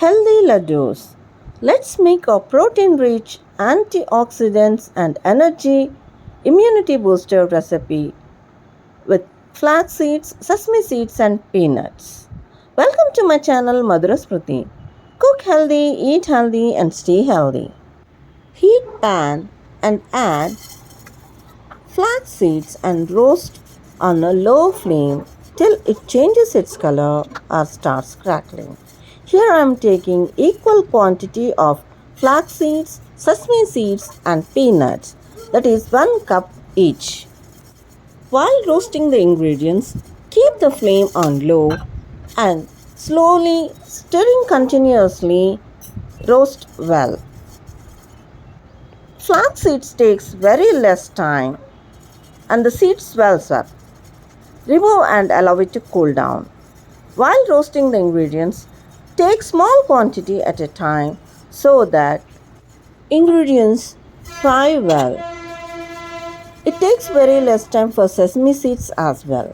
Healthy laddoos. Let's make a protein-rich, antioxidants and energy immunity booster recipe with flax seeds, sesame seeds and peanuts. Welcome to my channel Madhura Smriti. Cook healthy, eat healthy and stay healthy. Heat pan and add flax seeds and roast on a low flame till it changes its color or starts crackling. Here I am taking equal quantity of flax seeds, sesame seeds and peanuts, that is 1 cup each. While roasting the ingredients, keep the flame on low and slowly stirring continuously. Roast well. Flax seeds takes very less time and the seed swells up. Remove and allow it to cool down. While roasting the ingredients, take small quantity at a time so that ingredients fry well. It takes very less time for sesame seeds as well.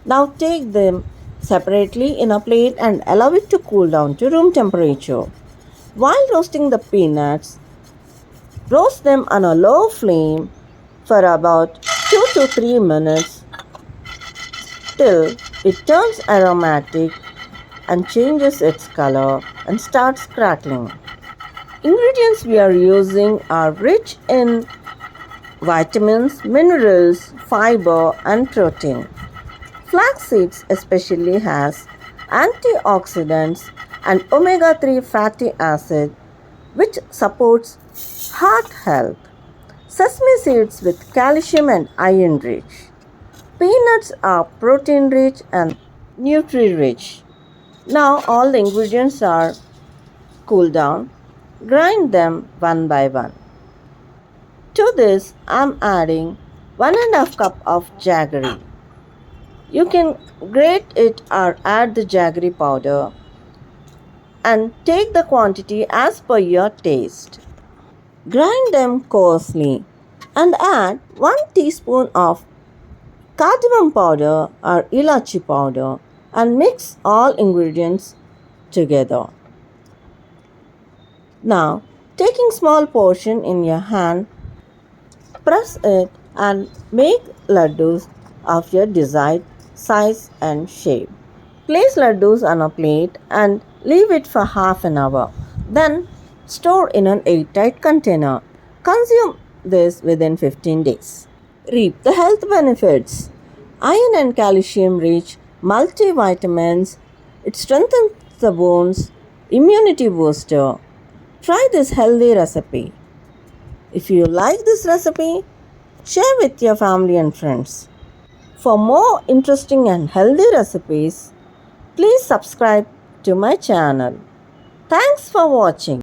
Now take them separately in a plate and allow it to cool down to room temperature. While roasting the peanuts, roast them on a low flame for about 2 to 3 minutes till it turns aromatic and changes its color and starts crackling. Ingredients we are using are rich in vitamins, minerals, fiber and protein. Flax seeds especially has antioxidants and omega-3 fatty acid which supports heart health. Sesame seeds with calcium and iron rich. Peanuts are protein rich and nutri-rich. Now all the ingredients are cooled down. Grind them one by one. To this I am adding 1.5 cup of jaggery. You can grate it or add the jaggery powder and take the quantity as per your taste. Grind them coarsely and add 1 teaspoon of cardamom powder or ilachi powder and mix all ingredients together. Now, taking small portion in your hand, press it and make laddoos of your desired size and shape. Place laddoos on a plate and leave it for half an hour. Then store in an airtight container. Consume this within 15 days. Reap the health benefits. Iron and calcium rich multivitamins. It strengthens the bones. Immunity booster. Try this healthy recipe. If you like this recipe, share with your family and friends. For more interesting and healthy recipes, please subscribe to my channel. Thanks for watching.